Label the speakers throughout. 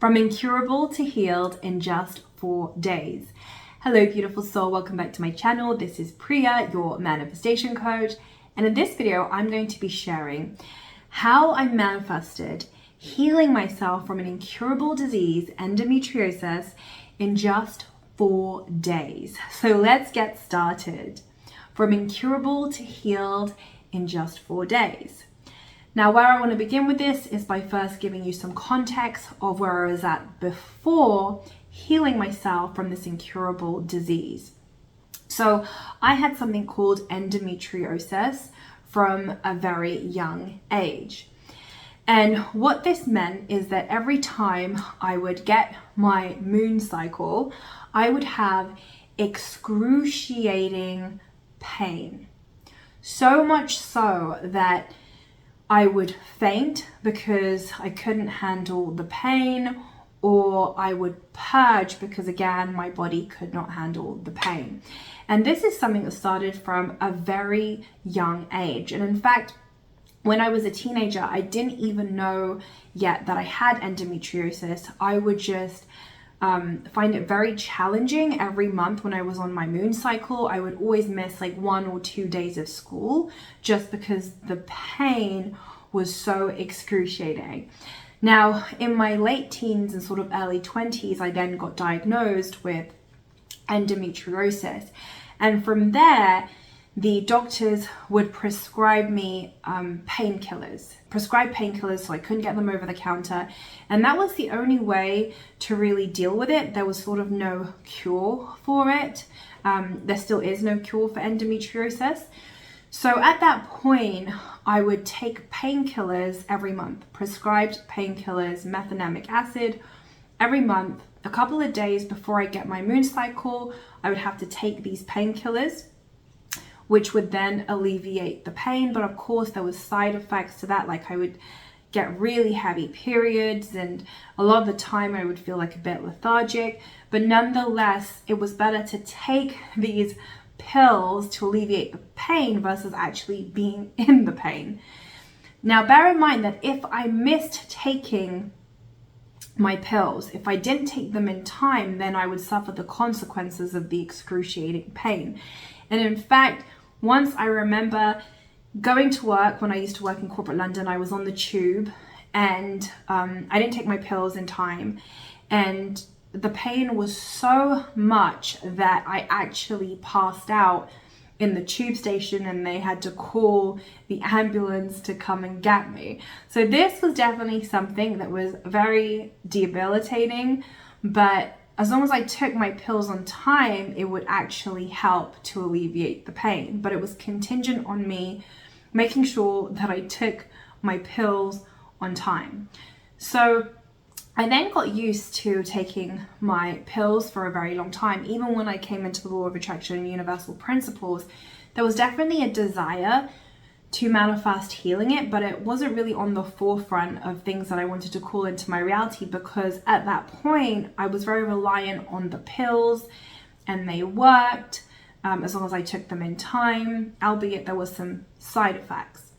Speaker 1: From incurable to healed in just 4 days. Hello, beautiful soul. Welcome back to my channel. This is Priya, your manifestation coach. And in this video, I'm going to be sharing how I manifested healing myself from an incurable disease, endometriosis, in just 4 days. So let's get started. From incurable to healed in just 4 days. Now, where I want to begin with this is by first giving you some context of where I was at before healing myself from this incurable disease. So I had something called endometriosis from a very young age. And what this meant is that every time I would get my moon cycle, I would have excruciating pain. So much so that I would faint because I couldn't handle the pain, or I would purge because, again, my body could not handle the pain. And this is something that started from a very young age. And in fact, when I was a teenager, I didn't even know yet that I had endometriosis. I would just find it very challenging every month when I was on my moon cycle. I would always miss like 1 or 2 days of school just because the pain was so excruciating. Now, in my late teens and sort of early 20s, I then got diagnosed with endometriosis. And from there, the doctors would prescribe me painkillers so I couldn't get them over the counter. And that was the only way to really deal with it. There was sort of no cure for it. There still is no cure for endometriosis. So at that point, I would take painkillers every month, prescribed painkillers, methylenic acid, every month. A couple of days before I get my moon cycle, I would have to take these painkillers, which would then alleviate the pain. But of course, there was side effects to that. Like I would get really heavy periods, and a lot of the time I would feel like a bit lethargic. But nonetheless, it was better to take these pills to alleviate the pain versus actually being in the pain. Now, bear in mind that if I missed taking my pills, if I didn't take them in time, then I would suffer the consequences of the excruciating pain. And in fact, once I remember going to work, when I used to work in corporate London, I was on the tube and I didn't take my pills in time. And the pain was so much that I actually passed out in the tube station and they had to call the ambulance to come and get me. So this was definitely something that was very debilitating, but as long as I took my pills on time, it would actually help to alleviate the pain. But it was contingent on me making sure that I took my pills on time. So I then got used to taking my pills for a very long time. Even when I came into the law of attraction and universal principles, there was definitely a desire to manifest healing it, but it wasn't really on the forefront of things that I wanted to call into my reality, because at that point I was very reliant on the pills and they worked as long as I took them in time, albeit there was some side effects.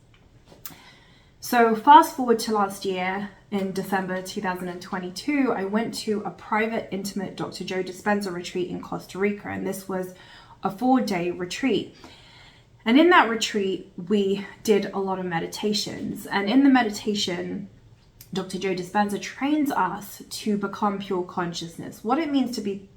Speaker 1: So fast forward to last year, in December 2022, I went to a private, intimate Dr. Joe Dispenza retreat in Costa Rica, and this was a 4-day retreat. And in that retreat, we did a lot of meditations. And in the meditation, Dr. Joe Dispenza trains us to become pure consciousness. What it means to be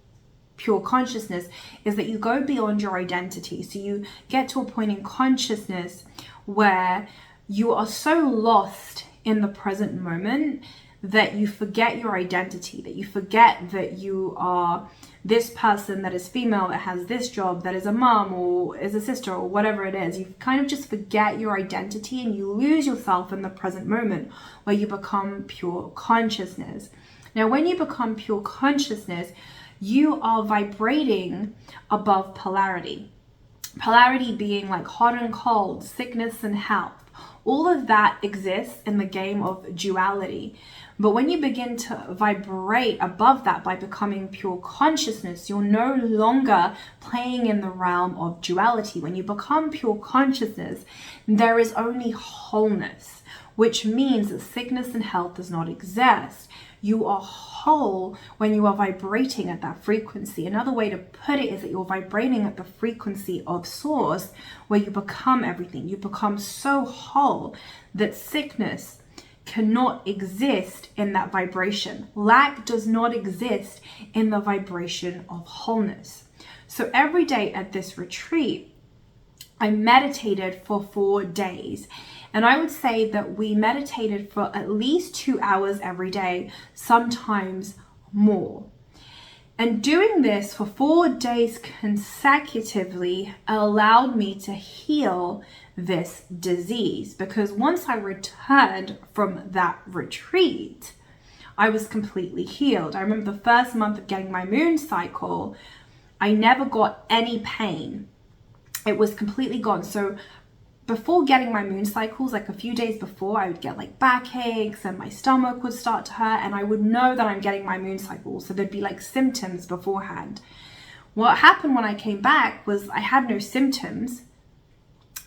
Speaker 1: pure consciousness is that you go beyond your identity. So you get to a point in consciousness where you are so lost in the present moment that you forget your identity, that you forget that you are this person that is female, that has this job, that is a mom or is a sister or whatever it is. You kind of just forget your identity and you lose yourself in the present moment where you become pure consciousness. Now, when you become pure consciousness, you are vibrating above polarity. Polarity being like hot and cold, sickness and health. All of that exists in the game of duality. But when you begin to vibrate above that by becoming pure consciousness, you're no longer playing in the realm of duality. When you become pure consciousness, there is only wholeness, which means that sickness and health does not exist. You are whole when you are vibrating at that frequency. Another way to put it is that you're vibrating at the frequency of source, where you become everything. You become so whole that sickness cannot exist in that vibration. Lack does not exist in the vibration of wholeness. So every day at this retreat, I meditated for 4 days. And I would say that we meditated for at least 2 hours every day, sometimes more. And doing this for 4 days consecutively allowed me to heal this disease, because once I returned from that retreat, I was completely healed. I remember the first month of getting my moon cycle, I never got any pain. It was completely gone. So before getting my moon cycles, like a few days before, I would get like backaches and my stomach would start to hurt, and I would know that I'm getting my moon cycle. So there'd be like symptoms beforehand. What happened when I came back was I had no symptoms.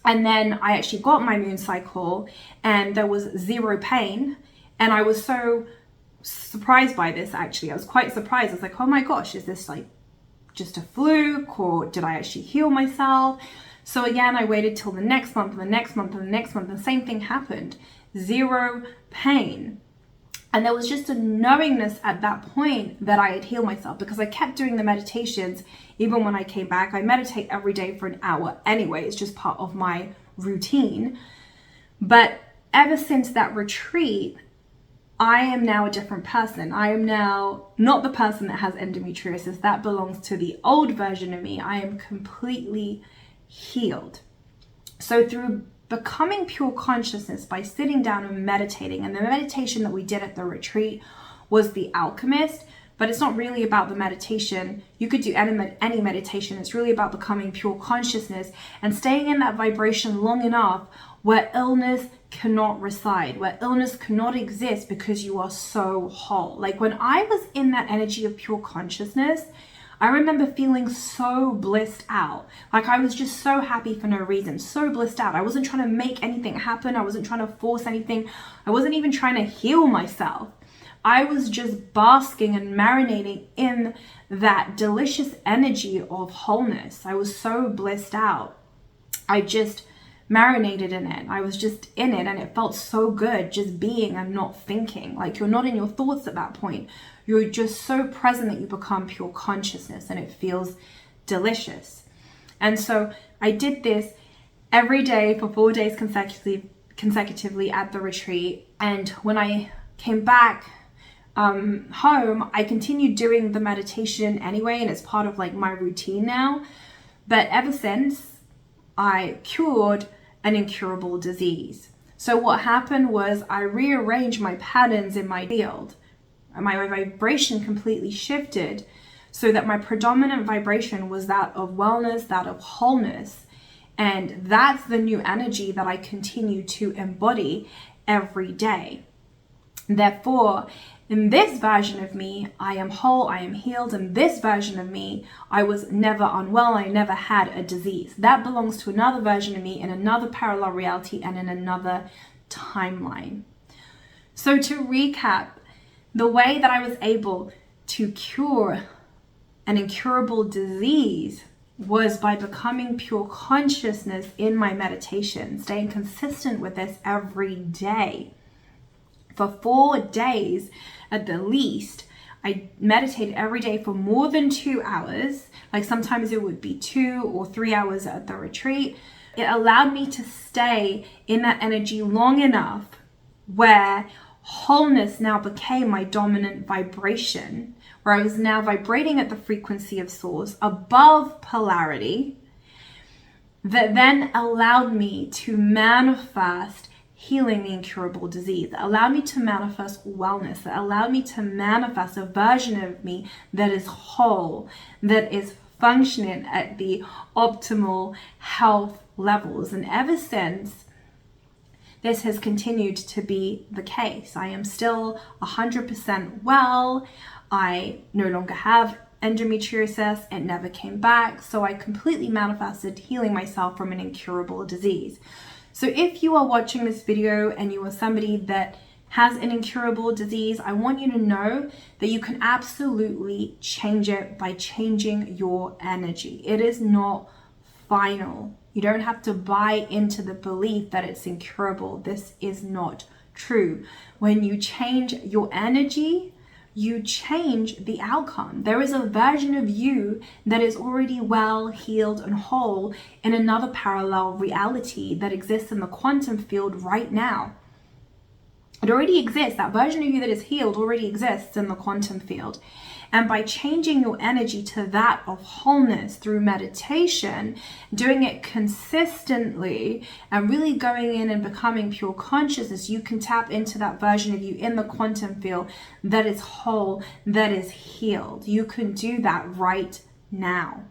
Speaker 1: And then I actually got my moon cycle and there was zero pain. And I was so surprised by this, actually. I was quite surprised. I was like, oh my gosh, is this like just a fluke, or did I actually heal myself? So again, I waited till the next month and the next month and the next month. The same thing happened. Zero pain. And there was just a knowingness at that point that I had healed myself, because I kept doing the meditations. Even when I came back, I meditate every day for an hour anyway. It's just part of my routine. But ever since that retreat, I am now a different person. I am now not the person that has endometriosis. That belongs to the old version of me. I am completely healed. So through becoming pure consciousness, by sitting down and meditating, and the meditation that we did at the retreat was the Alchemist, but it's not really about the meditation. You could do any meditation. It's really about becoming pure consciousness and staying in that vibration long enough where illness cannot reside, where illness cannot exist, because you are so whole. Like when I was in that energy of pure consciousness, I remember feeling so blissed out. Like I was just so happy for no reason, so blissed out. I wasn't trying to make anything happen. I wasn't trying to force anything. I wasn't even trying to heal myself. I was just basking and marinating in that delicious energy of wholeness. I was so blissed out. I just marinated in it. I was just in it, and it felt so good just being and not thinking. Like you're not in your thoughts at that point. You're just so present that you become pure consciousness, and it feels delicious. And so I did this every day for 4 days consecutively at the retreat. And when I came back home, I continued doing the meditation anyway, and it's part of like my routine now. But ever since, I cured an incurable disease. So what happened was I rearranged my patterns in my field. My vibration completely shifted so that my predominant vibration was that of wellness, that of wholeness. And that's the new energy that I continue to embody every day. Therefore, in this version of me, I am whole, I am healed. In this version of me, I was never unwell, I never had a disease. That belongs to another version of me in another parallel reality and in another timeline. So to recap, the way that I was able to cure an incurable disease was by becoming pure consciousness in my meditation, staying consistent with this every day. For 4 days at the least, I meditated every day for more than 2 hours. Like sometimes it would be 2 or 3 hours at the retreat. It allowed me to stay in that energy long enough where wholeness now became my dominant vibration, where I was now vibrating at the frequency of source above polarity, that then allowed me to manifest healing the incurable disease, that allowed me to manifest wellness, that allowed me to manifest a version of me that is whole, that is functioning at the optimal health levels. And ever since, this has continued to be the case. I am still 100% well. I no longer have endometriosis. It never came back. So I completely manifested healing myself from an incurable disease. So if you are watching this video and you are somebody that has an incurable disease, I want you to know that you can absolutely change it by changing your energy. It is not final. You don't have to buy into the belief that it's incurable. This is not true. When you change your energy, you change the outcome. There is a version of you that is already well, healed, and whole in another parallel reality that exists in the quantum field right now. It already exists. That version of you that is healed already exists in the quantum field. And by changing your energy to that of wholeness through meditation, doing it consistently and really going in and becoming pure consciousness, you can tap into that version of you in the quantum field that is whole, that is healed. You can do that right now.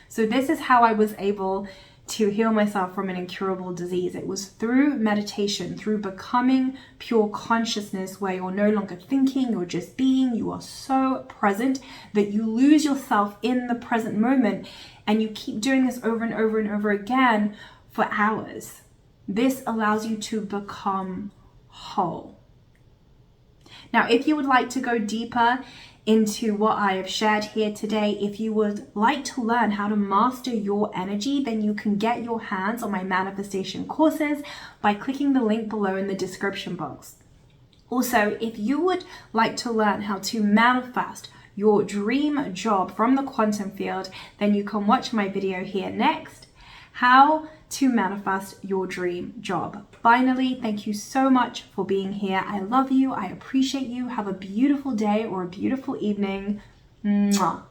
Speaker 1: So this is how I was able to heal myself from an incurable disease. It was through meditation, through becoming pure consciousness, where you're no longer thinking, you're just being. You are so present that you lose yourself in the present moment, and you keep doing this over and over and over again for hours. This allows you to become whole. Now, if you would like to go deeper into what I have shared here today, if you would like to learn how to master your energy, then you can get your hands on my manifestation courses by clicking the link below in the description box. Also, if you would like to learn how to manifest your dream job from the quantum field, then you can watch my video here next, how to manifest your dream job. Finally, thank you so much for being here. I love you. I appreciate you. Have a beautiful day or a beautiful evening. Mwah.